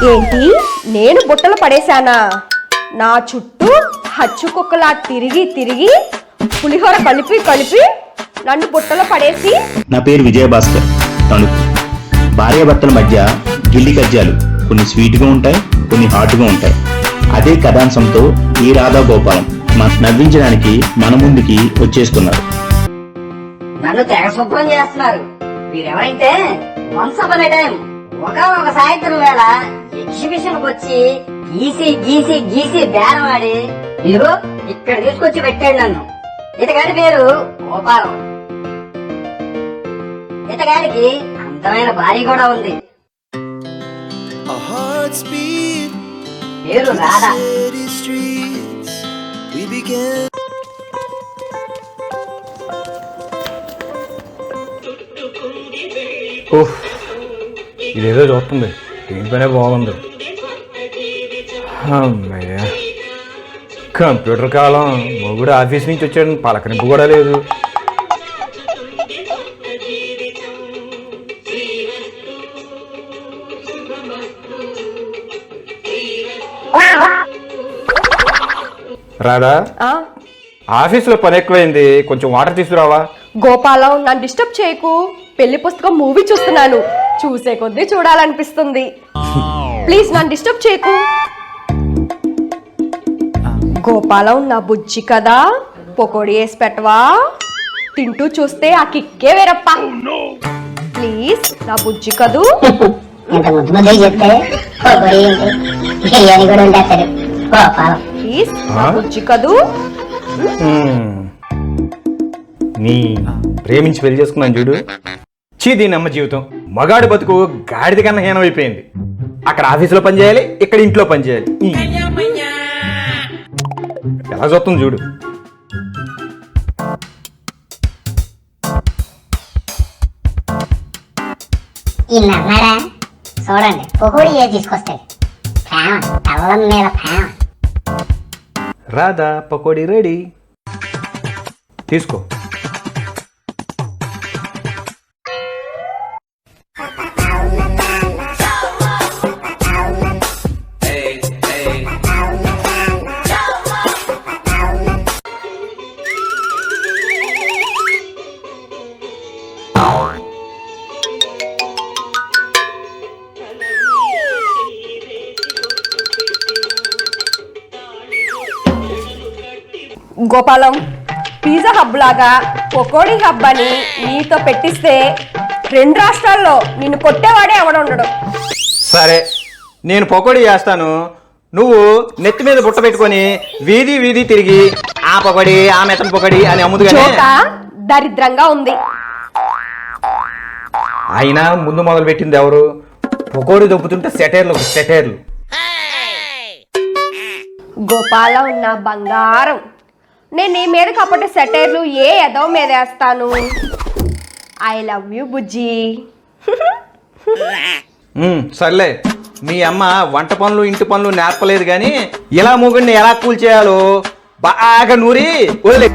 ఏంటి నేను బుట్టలు పడేశానా? నా చుట్టూ హచ్చు కుక్కలా తిరిగి తిరిగి పులిహోర కలిపి కలిపి నన్ను బుట్టలో పడేసి. నా పేరు విజయభాస్కర్. తణుకు. భార్యాభర్తల మధ్య గిల్లి కజ్జాలు కొన్ని స్వీట్గా ఉంటాయి, కొన్ని హాట్గా ఉంటాయి. అదే కథాంశంతో ఈ రాధా గోపాలం నవ్వించడానికి మన ముందుకి వచ్చేస్తున్నారు. నన్ను తెగ శుభ్రం చేస్తున్నారు. మీరెవరైతే వన్స్ అపాన్ ఎ టైం ఒక సాయంత్రం వేళ ఎగ్జిబిషన్ వచ్చి గీసి గీసి గీసి బేరం ఆడి ఇదిగో ఇక్కడ తీసుకొచ్చి పెట్టాడు నన్ను. ఇతగాడి పేరు గోపాలం. ఇతగాడికి అందమైన భార్య కూడా ఉంది. పేరు రాధా. ఇదేదో చూస్తుంది, దీనిపైనే బాగుంది. అమ్మయ్య, కంప్యూటర్ కాలం. మొగుడు ఆఫీస్ నుంచి వచ్చాడు, పలకరింపు కూడా లేదు. రాదా, ఆఫీసులో పని ఎక్కువైంది, కొంచెం వాటర్ తీసుకురావా? గోపాలం, నన్ను డిస్టర్బ్ చేయకు. పెళ్లి పుస్తకం మూవీ చూస్తున్నాను, చూసే కొద్దీ చూడాలనిపిస్తుంది. ప్లీజ్ నన్ను డిస్టర్బ్ చేయకు. గోపాలం, నా బుజ్జి కదా, పకోడీ వేసి పెట్టవా? తింటూ చూస్తే ఆ కిక్కే వేరప్ప. ప్లీజ్ నా బుజ్జి కదూ. ప్లీజ్ నా బుజ్జి కదూ. నీ ప్రేమించి పెళ్లి చేసుకున్నాను చూడు. దీని అమ్మ జీవితం. మగాడి బతుకు గాడిద కన్నా హీనమైపోయింది. అక్కడ ఆఫీసులో పని చేయాలి, ఇక్కడ ఇంట్లో పని చేయాలి. ఎలా చూస్తుంది చూడు. చూడండి, పొగోడి ఏ తీసుకొస్తాడు. తల్లం మీద రాధా, పకోడీ రెడీ, తీసుకో. గోపాలం, పిజ్జా హబ్ లాగా పకోడీ హబ్ అని నీతో పెట్టిస్తే 2 రాష్ట్రాల్లో నిన్ను కొట్టేవాడే ఎవడుండడు. సరే, నేను పకోడీ చేస్తాను, నువ్వు నెత్తి మీద బుట్ట పెట్టుకొని వీధి వీధి తిరిగి ఆ పకోడీ ఆ మెత్తన పకోడీ అని అమ్ముదుగానే. దరిద్రంగా ఉంది. అయినా ముందు మొదలు పెట్టింది ఎవరు? పకోడీ దొబ్బుతుంటే సెటైర్లు. గోపాలం, నా బంగారం, నేను నీ మీద కాబట్టి సెటైర్లు ఏ ఎదవ మీద వేస్తాను. ఐ లవ్ యూ బుజ్జి. సర్లే, మీ అమ్మ వంట పనులు ఇంటి పనులు నేర్పలేదు కానీ ఇలా మూగుడిని ఎలా కూల్ చేయాలో బాగా నూరి వదిలే.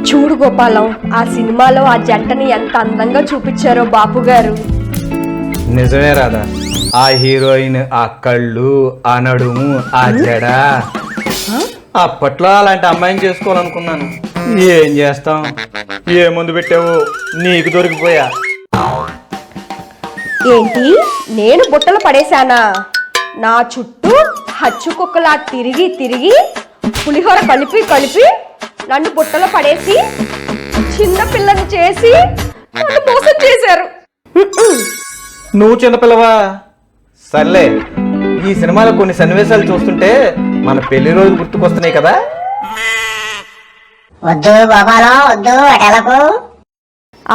చూడు గోపాలం, ఆ సినిమాలో ఆ జంటని ఎంత అందంగా చూపించారో బాపు గారు. నిజమే రాదా, ఆ హీరోయిన్, ఆ కళ్ళు, ఆ నడుము, ఆ జడ. అప్పట్లో అలాంటి అమ్మాయిని చేసుకోవాలనుకున్నాను. ఏం చేస్తాం, ఏ ముందు పెట్టావు, నీకు దొరికిపోయా. ఏంటి నేను బుట్టలు పడేశానా? నా చుట్టూ హచ్చు కుక్కలా తిరిగి తిరిగి పులిహోర కలిపి కలిపి నన్ను బుట్టలో పడేసి చిన్న పిల్లని చేసి నన్ను మోసం చేశారు. నువ్వు చిన్నపిల్లవా? సర్లే, ఈ సినిమాలో కొన్ని సన్నివేశాలు చూస్తుంటే మన పెళ్లి రోజు గుర్తుకొస్తున్నాయి కదా. వద్దు గోపాలం, వద్దు అటలకు.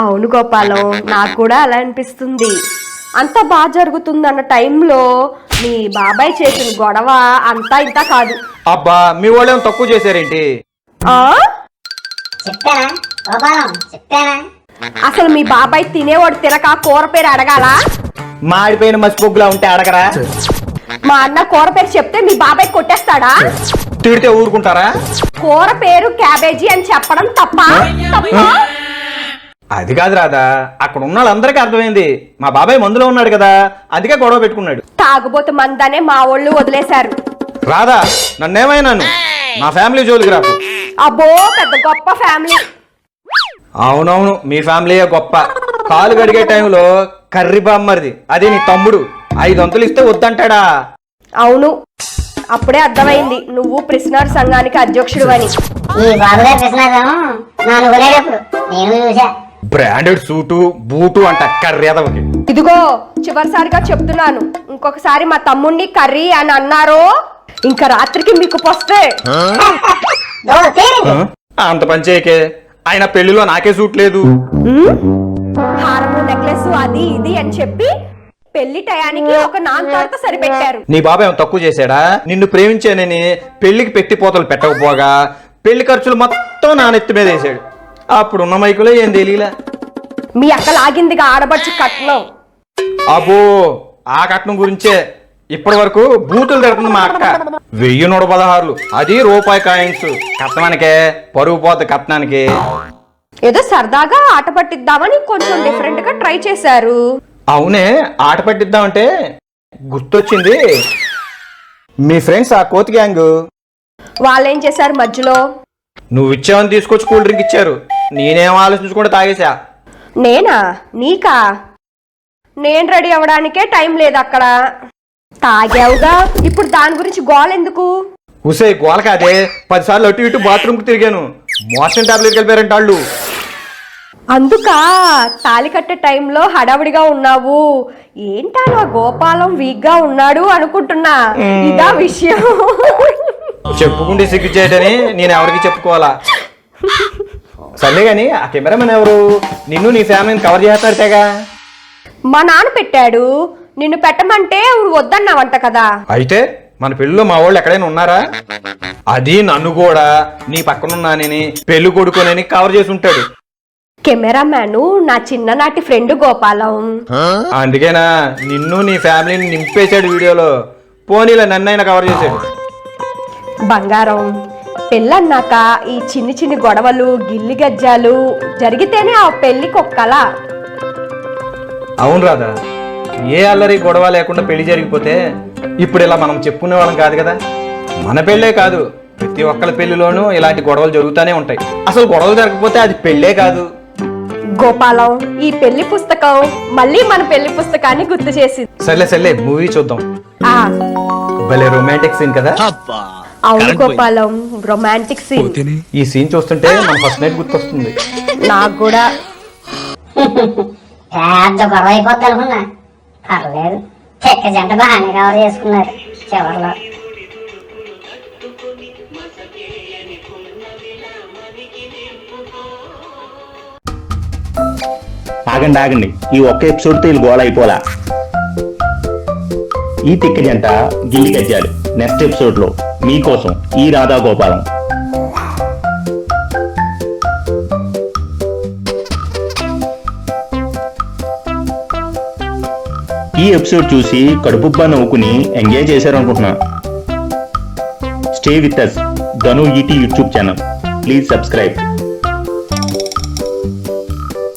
అవును గోపాలం, నాకు కూడా అలా అనిపిస్తుంది. అంత బాగా జరుగుతుందన్న టైంలో మీ బాబాయ్ చేసిన గొడవ అంతా ఇంత కాదు. అబ్బా, మీ వాళ్ళేమో తక్కువ చేశారేంటి? చెప్పానా గోపాలం, చెప్పానా? అసలు మీ బాబాయ్ తినేవాడు తినక కూర పేరు అడగాల? మాడిపోయిన మసిపొగ్గులా ఉంటే అడగరా? మా అన్న కూర పేరు చెప్తే మీ బాబాయ్ కొట్టేస్తాడా? తిడితే ఊరుకుంటారా? కూర పేరు క్యాబేజీ అని చెప్పడం తప్ప? అది కాదు రాదా, అక్కడ ఉన్న వాళ్ళందరికీ అర్థమైంది మా బాబాయ్ మందులో ఉన్నాడు కదా, అందుకే గొడవ పెట్టుకున్నాడు. తాగుబోతు మందనే మా వాళ్ళు వదిలేశారు. రాదా నన్నేమైనాను, నా ఫ్యామిలీ జోలికి రాకు. అబ్బో పెద్ద గొప్ప ఫ్యామిలీ. అవునవును, మీ ఫ్యామిలీయే గొప్ప. కాలు గడిగే టైంలో కర్రీ బామ్మరిది అదే నీ తమ్ముడు 5 వంతులు ఇస్తే వద్దంటాడా? అవును, అప్పుడే అర్థమైంది నువ్వు ప్రిసనర్ సంఘానికి అధ్యక్షుడు అని. ఈ బాబుగారు కృష్ణారాము నన్ను కొనేటప్పుడు నేను చూసా. బ్రాండెడ్ సూటు బూటు అంట కర్రేదవకి. ఇదిగో చివరిసారిగా చెప్తున్నాను, ఇంకొకసారి మా తమ్ముణ్ణి కర్రీ అని అన్నారో ఇంకా రాత్రికి మీకు పొస్తే. అంత పని చేయకే, ఆయన పెళ్లిలో నాకే సూట్ లేదు. హారము నెక్లెస్ అది ఇది అని చెప్పి పెళ్లి టయానికి ఒక నాన్నతో సరిపెట్టారు. నీ బాబాయ్ ఏమో తక్కువ చేశాడా? నిన్ను ప్రేమించానని పెళ్లికి పెట్టిపోతలు పెట్టకపోగా పెళ్లి ఖర్చులు మొత్తం నా నెత్తి మీద వేసాడు. అప్పుడున్న మైకులో ఏం తెలియలే. మీ అక్క లాగిందిగా ఆడబడుచు కట్నం. అబ్బో ఆ కట్నం గురించే ఇప్పటి వరకు బూతులు తిడుతుంది మా అక్క. 1116 అది రూపాయి కాయిన్స్. కట్నానికే పరుగు పోత కట్నానికి. ఏదో సరదాగా ఆట పట్టిద్దామని కొంచెం డిఫరెంట్ గా ట్రై చేశారు. అవునే, ఆట పట్టిద్దామంటే గుర్తొచ్చింది, మీ ఫ్రెండ్స్ ఆ కోతి గ్యాంగ్ వాళ్ళేం చేశారు మధ్యలో? నువ్వు ఇచ్చావని తీసుకొచ్చి కూల్ డ్రింక్ ఇచ్చారు. నేనేం ఆలోచించకుండా తాగేసా. నేనా? నీకా? నేను రెడీ అవ్వడానికే టైం లేదు అక్కడ. తాగావుగా, ఇప్పుడు దాని గురించి గోల్ ఎందుకు? హుసే గోల కాదే, 10 సార్లు అటు ఇటు బాత్రూమ్ కు తిరిగాను. మోషన్ టాబ్లెట్ కలిపారంట వాళ్ళు. అందుకా తాళి కట్టే టైంలో హడావిడిగా ఉన్నావు. ఏంటా నా గోపాలం వీక్ గా ఉన్నాడు అనుకుంటున్నా. ఇదా విషయం. చెప్పుకుంటే సిగ్గు చేయటని నేను ఎవరికి చెప్పుకోవాలా? సర్లే గాని ఆ కెమెరామెన్ ఎవరు? నిన్ను నీ ఫ్యామిలీని కవర్ చేస్తాడేగా. మా నాన్న పెట్టాడు, నిన్ను పెట్టమంటే వద్దన్నావంట కదా. అయితే మన పెళ్ళిలో మా వాళ్ళు ఎక్కడైనా ఉన్నారా? అది నన్ను కూడా నీ పక్కనున్నానని పెళ్లి కొడుకునని కవర్ చేసి ఉంటాడు. కెమెరామ్యాను నా చిన్ననాటి ఫ్రెండ్ గోపాలం. అందుకేనా నిన్ను నీ ఫ్యామిలీని నింపేశాడు వీడియోలో. పోనీలా నన్నైనా కవర్ చేశాడు. బంగారం, పెళ్ళన్నాక ఈ చిన్ని చిన్ని గొడవలు గిల్లి గజ్జాలు జరిగితేనే ఆ పెళ్లికి ఒక కళ. అవును రాదా, ఏ అల్లరి గొడవ లేకుండా పెళ్లి జరిగిపోతే ఇప్పుడు ఇలా మనం చెప్పుకునే వాళ్ళం కాదు కదా. మన పెళ్ళే కాదు, ప్రతి ఒక్కరి పెళ్లిలోనూ ఇలాంటి గొడవలు జరుగుతూనే ఉంటాయి. అసలు గొడవలు జరగకపోతే అది పెళ్ళే కాదు. గోపాలం, ఈ పెళ్లి పుస్తకం మళ్ళీ మన పెళ్లి పుస్తకాన్ని గుర్తు చేసింది. సర్లే మూవీ చూద్దాం. ఆ భలే రొమాంటిక్ సీన్ కదా. అవును గోపాలం, రొమాంటిక్ సీన్. ఈ సీన్ చూస్తుంటే మన ఫస్ట్ నైట్ గుర్తొస్తుంది. నాకు కూడా. పెద్ద గొడవ అయిపోద్ది అనుకున్నా, పర్లేదు చెక్క జంట బాగానే కవర్ చేసుకున్నారు చివరిలో. ఆగండి, ఈ ఒక్క ఎపిసోడ్తో వీళ్ళు గోళ అయిపోలా. ఈ తిక్క జంట గిల్లి గజ్జాలు నెక్స్ట్ ఎపిసోడ్ లో మీకోసం ఈ రాధా గోపాలం. ఈ ఎపిసోడ్ చూసి కడుపుబ్బా నవ్వుకుని ఎంజాయ్ చేశారనుకుంటున్నా. Stay with us, Dhanu ET YouTube channel. Please subscribe.